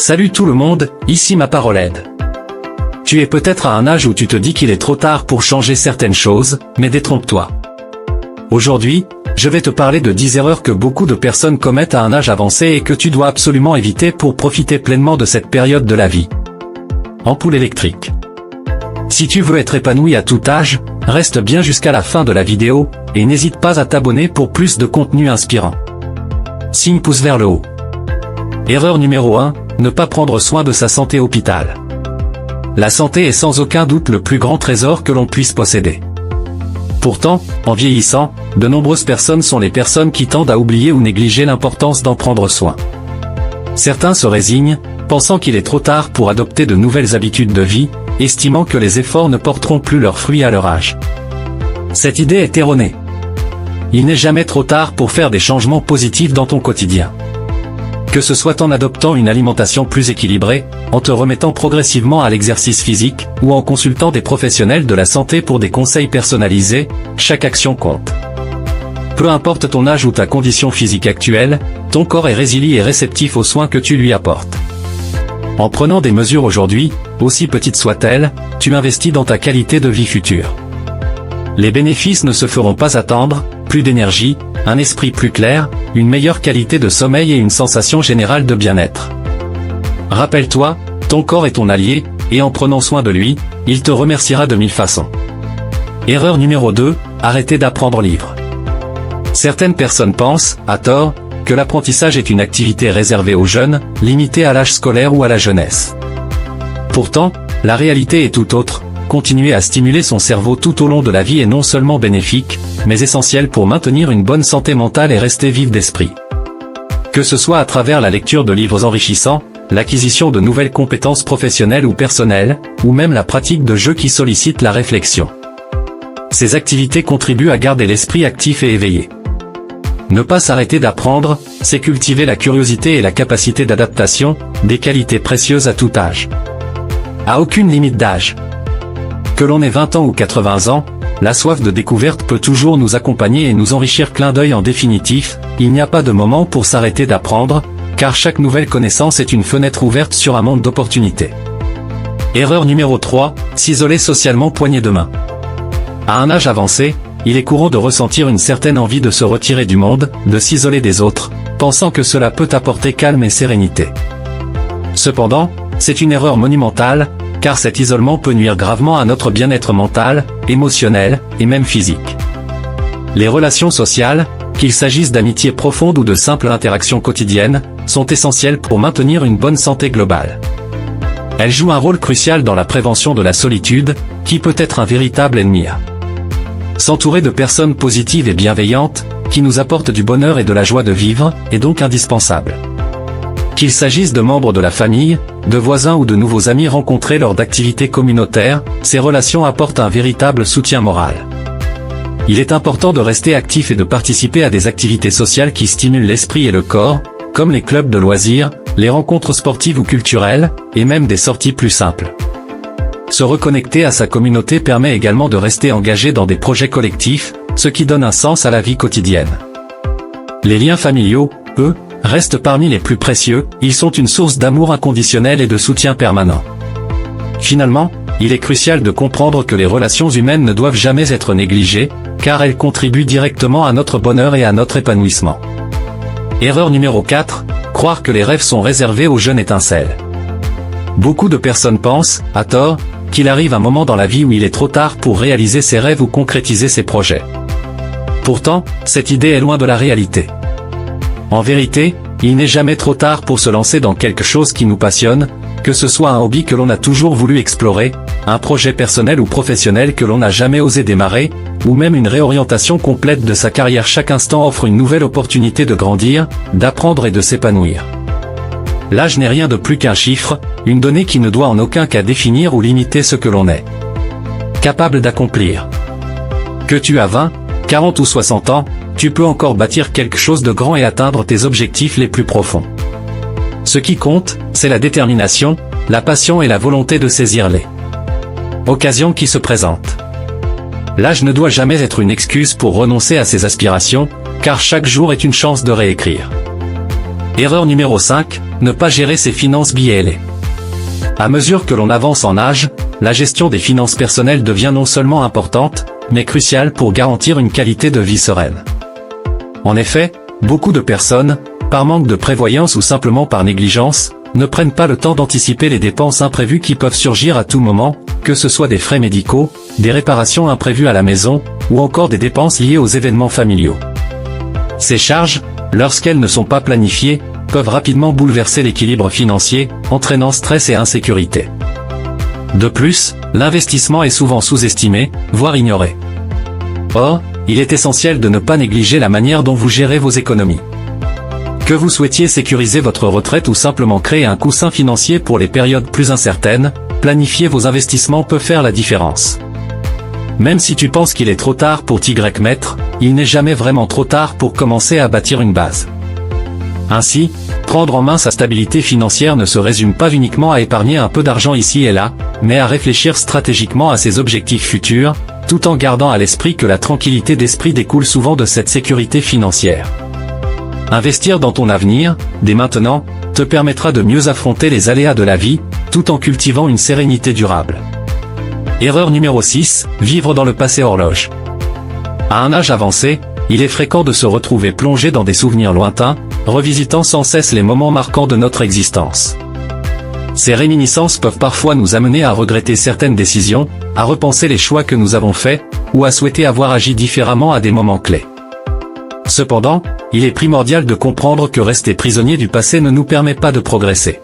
Salut tout le monde, ici ma parole aide. Tu es peut-être à un âge où tu te dis qu'il est trop tard pour changer certaines choses, mais détrompe-toi. Aujourd'hui, je vais te parler de 10 erreurs que beaucoup de personnes commettent à un âge avancé et que tu dois absolument éviter pour profiter pleinement de cette période de la vie. Ampoule électrique. Si tu veux être épanoui à tout âge, reste bien jusqu'à la fin de la vidéo, et n'hésite pas à t'abonner pour plus de contenu inspirant. Signe pouce vers le haut. Erreur numéro 1, ne pas prendre soin de sa santé hôpital. La santé est sans aucun doute le plus grand trésor que l'on puisse posséder. Pourtant, en vieillissant, de nombreuses personnes sont les personnes qui tendent à oublier ou négliger l'importance d'en prendre soin. Certains se résignent, pensant qu'il est trop tard pour adopter de nouvelles habitudes de vie, estimant que les efforts ne porteront plus leurs fruits à leur âge. Cette idée est erronée. Il n'est jamais trop tard pour faire des changements positifs dans ton quotidien. Que ce soit en adoptant une alimentation plus équilibrée, en te remettant progressivement à l'exercice physique, ou en consultant des professionnels de la santé pour des conseils personnalisés, chaque action compte. Peu importe ton âge ou ta condition physique actuelle, ton corps est résilient et réceptif aux soins que tu lui apportes. En prenant des mesures aujourd'hui, aussi petites soient-elles, tu investis dans ta qualité de vie future. Les bénéfices ne se feront pas attendre, plus d'énergie, un esprit plus clair, une meilleure qualité de sommeil et une sensation générale de bien-être. Rappelle-toi, ton corps est ton allié, et en prenant soin de lui, il te remerciera de mille façons. Erreur numéro 2, arrêtez d'apprendre livre. Certaines personnes pensent, à tort, que l'apprentissage est une activité réservée aux jeunes, limitée à l'âge scolaire ou à la jeunesse. Pourtant, la réalité est tout autre. Continuer à stimuler son cerveau tout au long de la vie est non seulement bénéfique, mais essentiel pour maintenir une bonne santé mentale et rester vif d'esprit. Que ce soit à travers la lecture de livres enrichissants, l'acquisition de nouvelles compétences professionnelles ou personnelles, ou même la pratique de jeux qui sollicitent la réflexion. Ces activités contribuent à garder l'esprit actif et éveillé. Ne pas s'arrêter d'apprendre, c'est cultiver la curiosité et la capacité d'adaptation, des qualités précieuses à tout âge. À aucune limite d'âge. Que l'on ait 20 ans ou 80 ans, la soif de découverte peut toujours nous accompagner et nous enrichir. Clin d'œil. En définitif, il n'y a pas de moment pour s'arrêter d'apprendre, car chaque nouvelle connaissance est une fenêtre ouverte sur un monde d'opportunités. Erreur numéro 3, s'isoler socialement. Poignée de main. À un âge avancé, il est courant de ressentir une certaine envie de se retirer du monde, de s'isoler des autres, pensant que cela peut apporter calme et sérénité. Cependant, c'est une erreur monumentale, car cet isolement peut nuire gravement à notre bien-être mental, émotionnel, et même physique. Les relations sociales, qu'il s'agisse d'amitié profonde ou de simples interactions quotidiennes, sont essentielles pour maintenir une bonne santé globale. Elles jouent un rôle crucial dans la prévention de la solitude, qui peut être un véritable ennemi. S'entourer de personnes positives et bienveillantes, qui nous apportent du bonheur et de la joie de vivre, est donc indispensable. Qu'il s'agisse de membres de la famille, de voisins ou de nouveaux amis rencontrés lors d'activités communautaires, ces relations apportent un véritable soutien moral. Il est important de rester actif et de participer à des activités sociales qui stimulent l'esprit et le corps, comme les clubs de loisirs, les rencontres sportives ou culturelles, et même des sorties plus simples. Se reconnecter à sa communauté permet également de rester engagé dans des projets collectifs, ce qui donne un sens à la vie quotidienne. Les liens familiaux, eux, restent parmi les plus précieux, ils sont une source d'amour inconditionnel et de soutien permanent. Finalement, il est crucial de comprendre que les relations humaines ne doivent jamais être négligées, car elles contribuent directement à notre bonheur et à notre épanouissement. Erreur numéro 4, croire que les rêves sont réservés aux jeunes étincelles. Beaucoup de personnes pensent, à tort, qu'il arrive un moment dans la vie où il est trop tard pour réaliser ses rêves ou concrétiser ses projets. Pourtant, cette idée est loin de la réalité. En vérité, il n'est jamais trop tard pour se lancer dans quelque chose qui nous passionne, que ce soit un hobby que l'on a toujours voulu explorer, un projet personnel ou professionnel que l'on n'a jamais osé démarrer, ou même une réorientation complète de sa carrière. Chaque instant offre une nouvelle opportunité de grandir, d'apprendre et de s'épanouir. L'âge n'est rien de plus qu'un chiffre, une donnée qui ne doit en aucun cas définir ou limiter ce que l'on est capable d'accomplir. Que tu as 20, 40 ou 60 ans, tu peux encore bâtir quelque chose de grand et atteindre tes objectifs les plus profonds. Ce qui compte, c'est la détermination, la passion et la volonté de saisir les occasions qui se présentent. L'âge ne doit jamais être une excuse pour renoncer à ses aspirations, car chaque jour est une chance de réécrire Erreur numéro 5, ne pas gérer ses finances biaisées. À mesure que l'on avance en âge, la gestion des finances personnelles devient non seulement importante, mais cruciale pour garantir une qualité de vie sereine. En effet, beaucoup de personnes, par manque de prévoyance ou simplement par négligence, ne prennent pas le temps d'anticiper les dépenses imprévues qui peuvent surgir à tout moment, que ce soit des frais médicaux, des réparations imprévues à la maison, ou encore des dépenses liées aux événements familiaux. Ces charges, lorsqu'elles ne sont pas planifiées, peuvent rapidement bouleverser l'équilibre financier, entraînant stress et insécurité. De plus, l'investissement est souvent sous-estimé, voire ignoré. Or, il est essentiel de ne pas négliger la manière dont vous gérez vos économies. Que vous souhaitiez sécuriser votre retraite ou simplement créer un coussin financier pour les périodes plus incertaines, planifier vos investissements peut faire la différence. Même si tu penses qu'il est trop tard pour t'y mettre, il n'est jamais vraiment trop tard pour commencer à bâtir une base. Ainsi, prendre en main sa stabilité financière ne se résume pas uniquement à épargner un peu d'argent ici et là, mais à réfléchir stratégiquement à ses objectifs futurs, tout en gardant à l'esprit que la tranquillité d'esprit découle souvent de cette sécurité financière. Investir dans ton avenir, dès maintenant, te permettra de mieux affronter les aléas de la vie, tout en cultivant une sérénité durable. Erreur numéro 6, vivre dans le passé horloge. À un âge avancé, il est fréquent de se retrouver plongé dans des souvenirs lointains, revisitant sans cesse les moments marquants de notre existence. Ces réminiscences peuvent parfois nous amener à regretter certaines décisions, à repenser les choix que nous avons faits, ou à souhaiter avoir agi différemment à des moments clés. Cependant, il est primordial de comprendre que rester prisonnier du passé ne nous permet pas de progresser.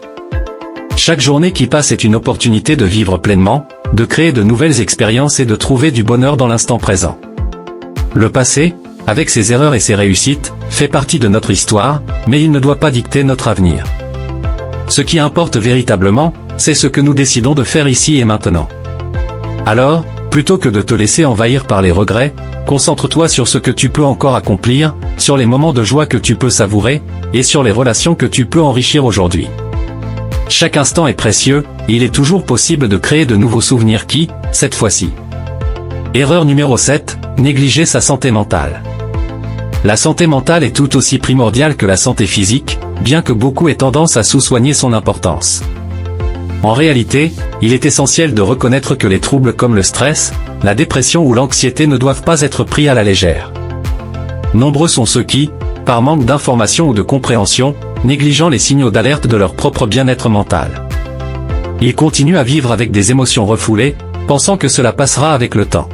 Chaque journée qui passe est une opportunité de vivre pleinement, de créer de nouvelles expériences et de trouver du bonheur dans l'instant présent. Le passé, avec ses erreurs et ses réussites, fait partie de notre histoire, mais il ne doit pas dicter notre avenir. Ce qui importe véritablement, c'est ce que nous décidons de faire ici et maintenant. Alors, plutôt que de te laisser envahir par les regrets, concentre-toi sur ce que tu peux encore accomplir, sur les moments de joie que tu peux savourer, et sur les relations que tu peux enrichir aujourd'hui. Chaque instant est précieux, et il est toujours possible de créer de nouveaux souvenirs qui, cette fois-ci. Erreur numéro 7, négliger sa santé mentale. La santé mentale est tout aussi primordiale que la santé physique, bien que beaucoup aient tendance à sous-soigner son importance. En réalité, il est essentiel de reconnaître que les troubles comme le stress, la dépression ou l'anxiété ne doivent pas être pris à la légère. Nombreux sont ceux qui, par manque d'information ou de compréhension, négligent les signaux d'alerte de leur propre bien-être mental. Ils continuent à vivre avec des émotions refoulées, pensant que cela passera avec le temps.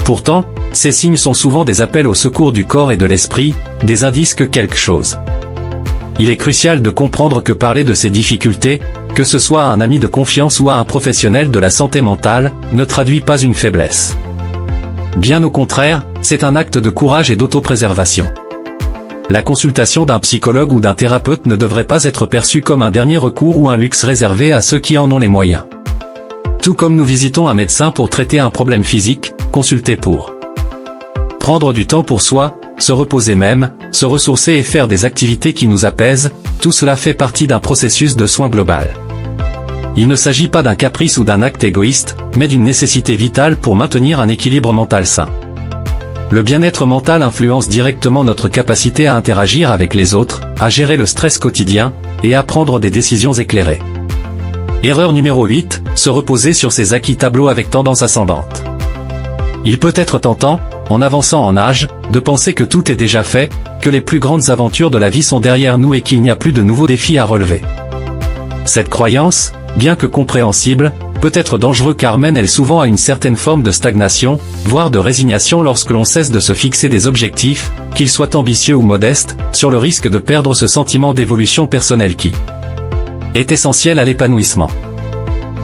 Pourtant, ces signes sont souvent des appels au secours du corps et de l'esprit, des indices que quelque chose. Il est crucial de comprendre que parler de ces difficultés, que ce soit à un ami de confiance ou à un professionnel de la santé mentale, ne traduit pas une faiblesse. Bien au contraire, c'est un acte de courage et d'autopréservation. La consultation d'un psychologue ou d'un thérapeute ne devrait pas être perçue comme un dernier recours ou un luxe réservé à ceux qui en ont les moyens. Tout comme nous visitons un médecin pour traiter un problème physique, consulter pour prendre du temps pour soi, se reposer même, se ressourcer et faire des activités qui nous apaisent, tout cela fait partie d'un processus de soin global. Il ne s'agit pas d'un caprice ou d'un acte égoïste, mais d'une nécessité vitale pour maintenir un équilibre mental sain. Le bien-être mental influence directement notre capacité à interagir avec les autres, à gérer le stress quotidien, et à prendre des décisions éclairées. Erreur numéro 8, se reposer sur ses acquis tableau avec tendance ascendante. Il peut être tentant, en avançant en âge, de penser que tout est déjà fait, que les plus grandes aventures de la vie sont derrière nous et qu'il n'y a plus de nouveaux défis à relever. Cette croyance, bien que compréhensible, peut être dangereuse car mène-elle souvent à une certaine forme de stagnation, voire de résignation lorsque l'on cesse de se fixer des objectifs, qu'ils soient ambitieux ou modestes, sur le risque de perdre ce sentiment d'évolution personnelle qui est essentiel à l'épanouissement.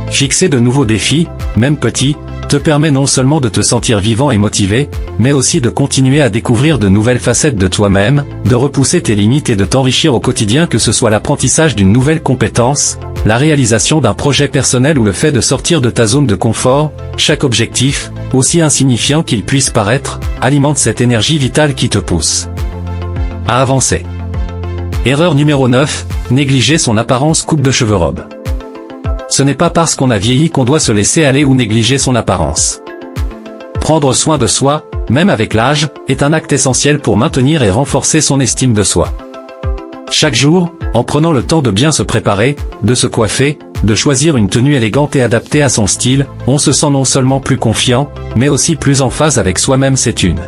Fixer de nouveaux défis, même petits, te permet non seulement de te sentir vivant et motivé, mais aussi de continuer à découvrir de nouvelles facettes de toi-même, de repousser tes limites et de t'enrichir au quotidien, que ce soit l'apprentissage d'une nouvelle compétence, la réalisation d'un projet personnel ou le fait de sortir de ta zone de confort. Chaque objectif, aussi insignifiant qu'il puisse paraître, alimente cette énergie vitale qui te pousse à avancer. Erreur numéro 9, négliger son apparence coupe de cheveux robe. Ce n'est pas parce qu'on a vieilli qu'on doit se laisser aller ou négliger son apparence. Prendre soin de soi, même avec l'âge, est un acte essentiel pour maintenir et renforcer son estime de soi. Chaque jour, en prenant le temps de bien se préparer, de se coiffer, de choisir une tenue élégante et adaptée à son style, on se sent non seulement plus confiant, mais aussi plus en phase avec soi-même. C'est une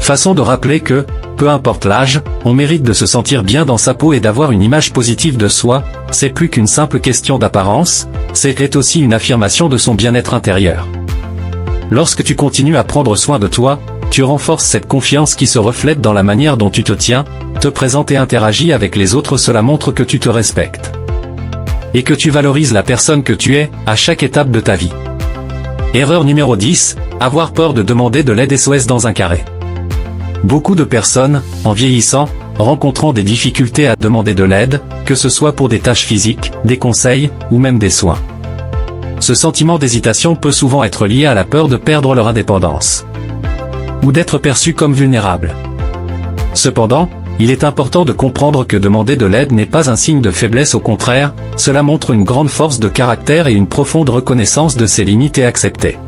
façon de rappeler que, peu importe l'âge, on mérite de se sentir bien dans sa peau et d'avoir une image positive de soi. C'est plus qu'une simple question d'apparence, c'est aussi une affirmation de son bien-être intérieur. Lorsque tu continues à prendre soin de toi, tu renforces cette confiance qui se reflète dans la manière dont tu te tiens, te présentes et interagis avec les autres. Cela montre que tu te respectes et que tu valorises la personne que tu es, à chaque étape de ta vie. Erreur numéro 10, avoir peur de demander de l'aide. SOS dans un carré. Beaucoup de personnes, en vieillissant, rencontrant des difficultés à demander de l'aide, que ce soit pour des tâches physiques, des conseils, ou même des soins. Ce sentiment d'hésitation peut souvent être lié à la peur de perdre leur indépendance, ou d'être perçu comme vulnérable. Cependant, il est important de comprendre que demander de l'aide n'est pas un signe de faiblesse. Au contraire, cela montre une grande force de caractère et une profonde reconnaissance de ses limites et accepter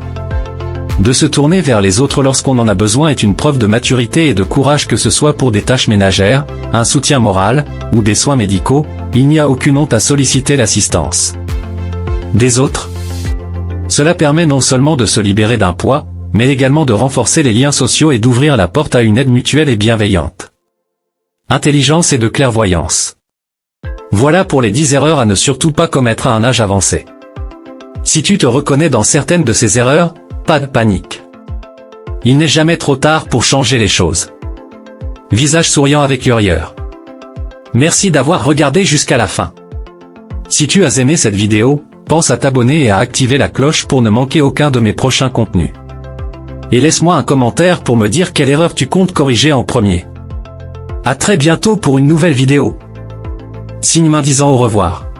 de se tourner vers les autres lorsqu'on en a besoin est une preuve de maturité et de courage. Que ce soit pour des tâches ménagères, un soutien moral, ou des soins médicaux, il n'y a aucune honte à solliciter l'assistance des autres. Cela permet non seulement de se libérer d'un poids, mais également de renforcer les liens sociaux et d'ouvrir la porte à une aide mutuelle et bienveillante. Intelligence et de clairvoyance. Voilà pour les 10 erreurs à ne surtout pas commettre à un âge avancé. Si tu te reconnais dans certaines de ces erreurs, pas de panique. Il n'est jamais trop tard pour changer les choses. Visage souriant avec Urieur. Merci d'avoir regardé jusqu'à la fin. Si tu as aimé cette vidéo, pense à t'abonner et à activer la cloche pour ne manquer aucun de mes prochains contenus. Et laisse-moi un commentaire pour me dire quelle erreur tu comptes corriger en premier. À très bientôt pour une nouvelle vidéo. Signe main disant au revoir.